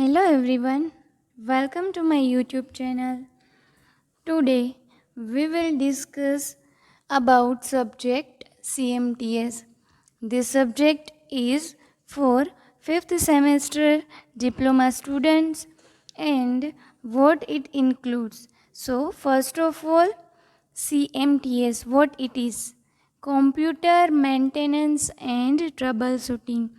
Hello everyone, welcome to my YouTube channel. Today we will discuss about subject CMTS. This subject is for 5th semester diploma students and what it includes. So first of all, CMTS, what it is? Computer maintenance and troubleshooting.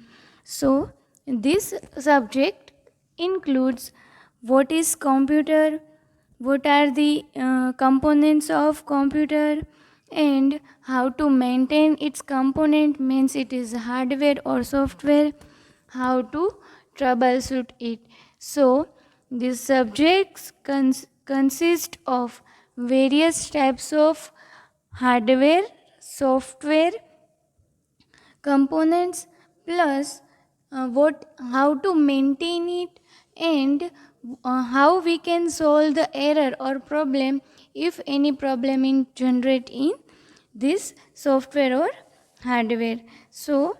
So this subject includes what is computer, what are the components of computer, and how to maintain its component, means it is hardware or software, how to troubleshoot it. So these subjects consist of various types of hardware, software, components, plus what how to maintain it, and how we can solve the error or problem if any problem in generate in this software or hardware. So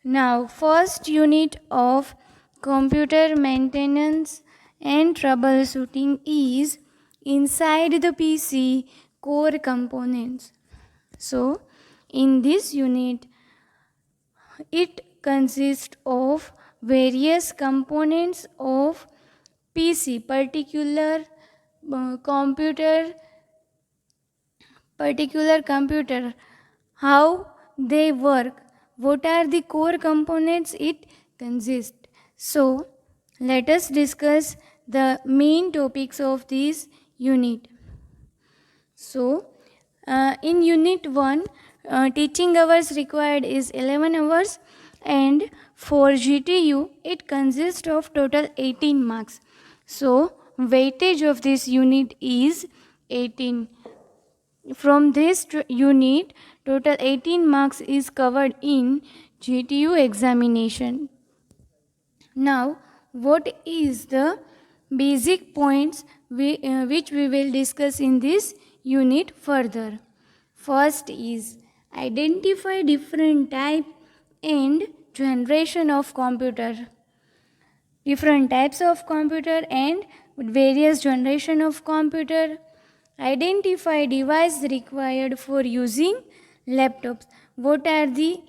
now first unit of computer maintenance and troubleshooting is inside the PC core components. So in this unit it consists of various components of PC, computer, particular computer, how they work, what are the core components it consists. So let us discuss the main topics of this unit. So in unit 1, teaching hours required is 11 hours, and for GTU it consists of total 18 marks. So weightage of this unit is 18. From this unit total 18 marks is covered in GTU examination. Now what is the basic points which we will discuss in this unit further. First is identify different type and generation of computer. Different types of computer and various generation of computer. Identify device required for using laptops. What are the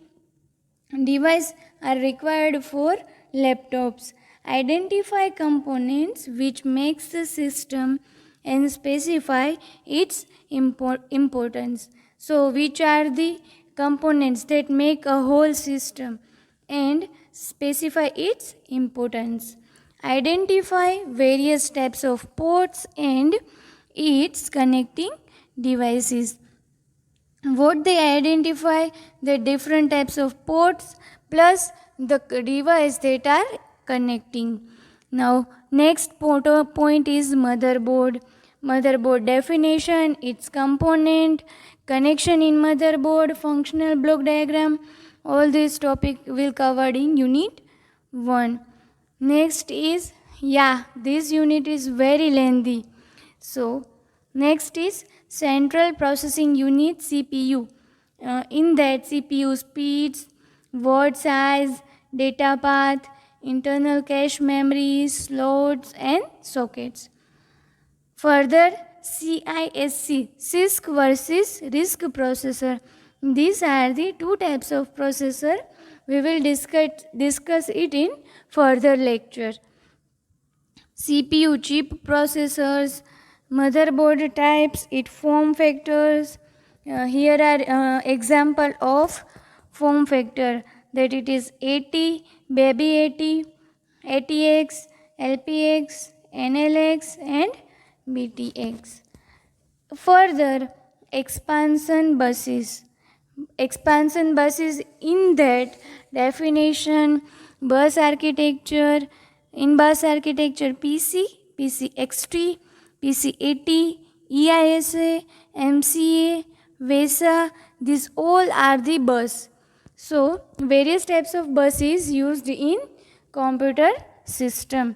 device are required for laptops? Identify components which makes the system and specify its importance. So which are the components that make a whole system and specify its importance. Identify various types of ports and its connecting devices. What they identify, the different types of ports plus the device that are connecting. Now next point is motherboard. Motherboard definition, its component, connection in motherboard, functional block diagram. All this topic will covered in unit 1. Next is, this unit is very lengthy. So next is central processing unit, CPU. In that CPU speeds, word size, data path, internal cache memory, slots and sockets. Further, CISC, CISC versus RISC processor. These are the two types of processor. We will discuss it in further lecture. CPU chip processors, motherboard types, its form factors. Here are example of form factor, that it is AT, baby AT, ATX, LPX, NLX and BTX. Further, expansion buses. Expansion buses, in that definition, bus architecture, in bus architecture PC, PCXT, PCAT, EISA, MCA, VESA, these all are the bus. So various types of buses used in computer system.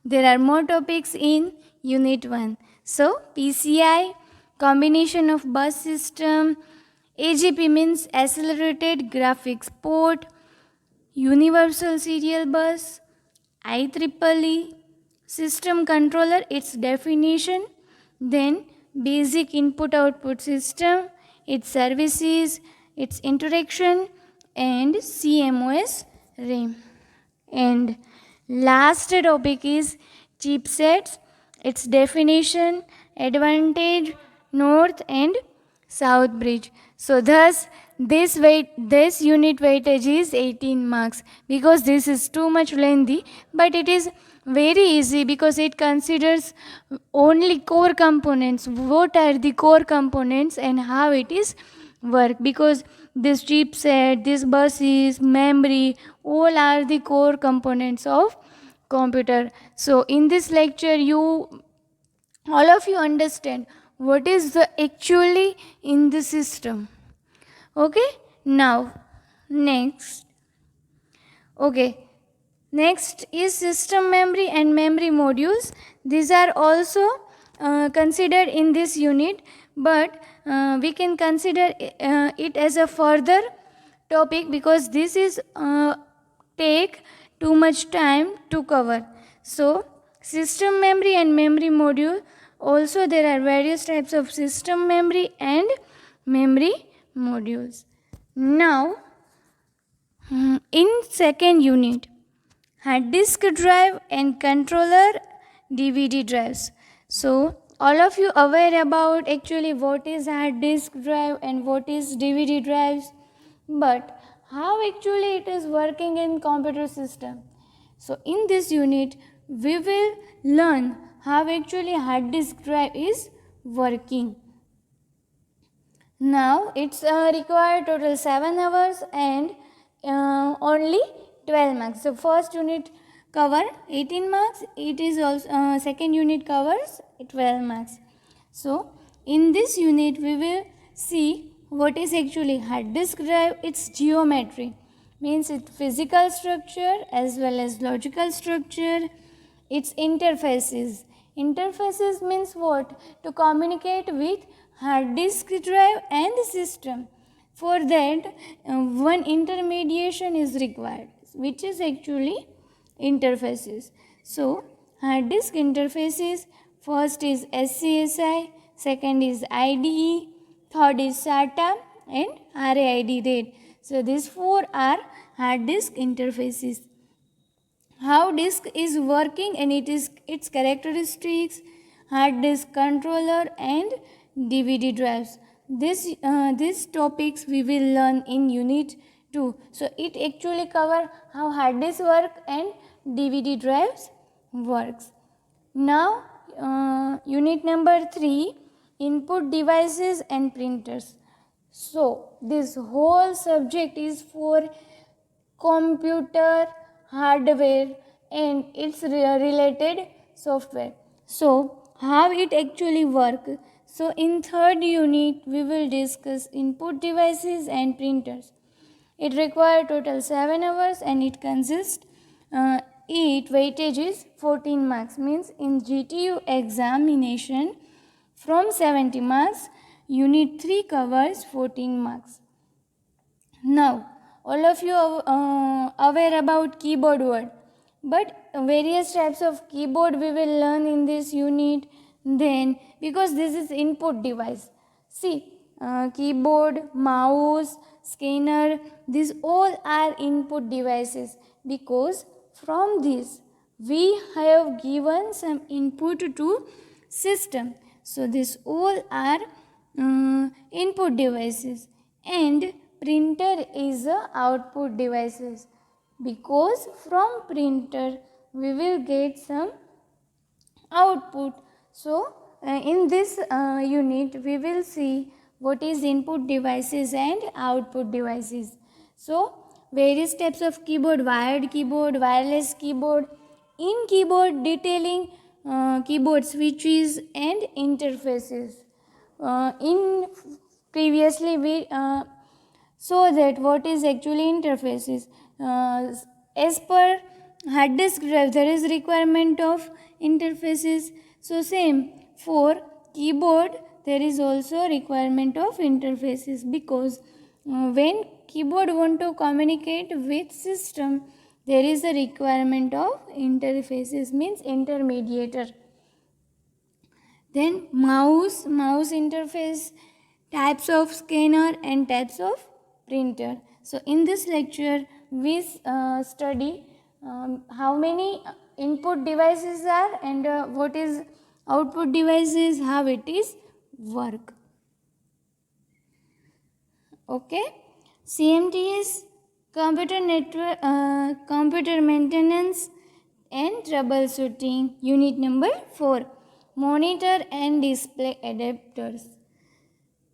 There are more topics in unit 1. So PCI, combination of bus system. AGP means accelerated graphics port. universal serial bus, IEEE, system controller, its definition, then basic input output system, its services, its interaction, and CMOS RAM. And last topic is chipsets, its definition, advantage, north and south bridge. So thus this unit weightage is 18 marks, because this is too much lengthy, but it is very easy because it considers only core components. What are the core components and how it is work, because this chipset, this buses, memory, all are the core components of computer. So in this lecture all of you understand what is the actually in the system. Okay, now next next is system memory and memory modules. These are also considered in this unit, but we can consider it as a further topic, because this is take too much time to cover. So system memory and memory module, also there are various types of system memory and memory modules. Now in second unit, hard disk drive and controller, DVD drives. So all of you aware about actually what is hard disk drive and what is DVD drives, but how actually it is working in computer system. So in this unit we will learn how actually hard disk drive is working. Now it's required total 7 hours and only 12 marks. So first unit cover 18 marks, it is also second unit covers 12 marks. So in this unit we will see what is actually hard disk drive. Its geometry, means its physical structure as well as logical structure. Its interfaces means what? To communicate with hard disk drive and the system. For that one intermediation is required, which is actually interfaces. So hard disk interfaces, first is SCSI, second is IDE, third is SATA and RAID. So these four are hard disk interfaces. How disk is working and its characteristics, hard disk controller and DVD drives. These topics we will learn in unit 2. So it actually cover how hard disk work and DVD drives works. Now unit number 3, input devices and printers. So this whole subject is for computer hardware and its related software. So how it actually work? So in third unit we will discuss input devices and printers. It requires total 7 hours and it consists it weightage is 14 marks, means in GTU examination from 70 marks unit 3 covers 14 marks. Now all of you are aware about keyboard word, but various types of keyboard we will learn in this unit. Then because this is input device, see keyboard, mouse, scanner, these all are input devices, because from this we have given some input to system. So these all are input devices, and printer is a output devices, because from printer we will get some output. So in this unit we will see what is input devices and output devices. So various types of keyboard, wired keyboard, wireless keyboard, in keyboard detailing keyboard switches and interfaces. In previously we saw that what is actually interfaces. As per hard disk drive there is requirement of interfaces. So same for keyboard there is also requirement of interfaces, because when keyboard want to communicate with system, there is a requirement of interfaces, means intermediator. Then mouse interface, types of scanner and types of printer. So in this lecture we study how many input devices are and what is output devices, how it is work. Okay, CMT is computer network, computer maintenance and troubleshooting. Unit number 4, monitor and display adapters.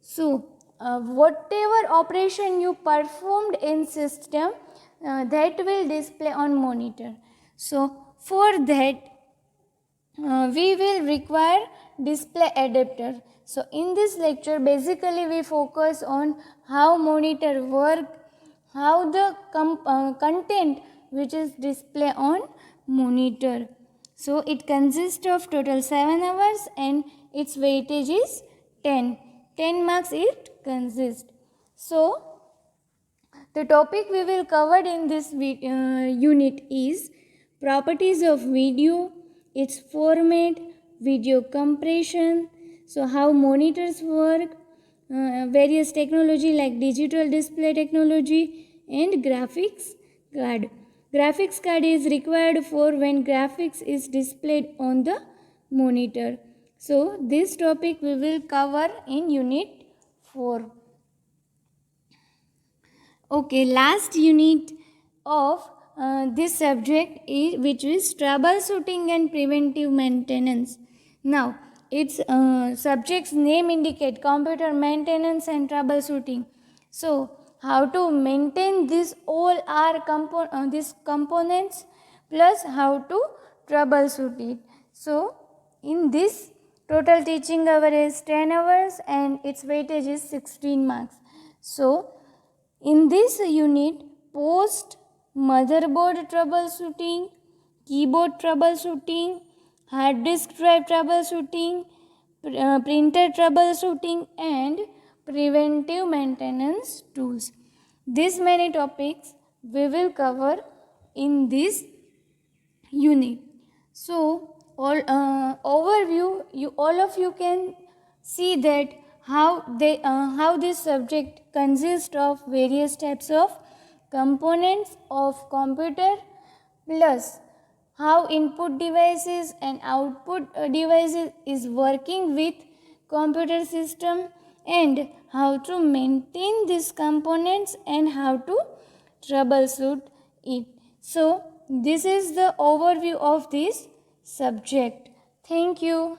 So whatever operation you performed in system, that will display on monitor. So for that we will require display adapter. So in this lecture basically we focus on how monitor work, how the content which is display on monitor. So it consists of total 7 hours and its weightage is 10 marks it consists. So the topic we will cover in this unit is properties of video, its format, video compression, so how monitors work, various technology like digital display technology and graphics card. Graphics card is required for when graphics is displayed on the monitor. So this topic we will cover in unit 4. Okay, last unit of this subject is which is troubleshooting and preventive maintenance. Now, its subject's name indicate computer maintenance and troubleshooting. So, how to maintain this all are these components plus how to troubleshoot it. So, in this total teaching hour is 10 hours and its weightage is 16 marks. So, in this unit, post motherboard troubleshooting, keyboard troubleshooting, hard disk drive troubleshooting, printer troubleshooting and preventive maintenance tools. These many topics we will cover in this unit. So, overview, all of you can see that how this subject consists of various types of components of computer plus how input devices and output devices is working with computer system and how to maintain these components and how to troubleshoot it. So this is the overview of this subject. Thank you.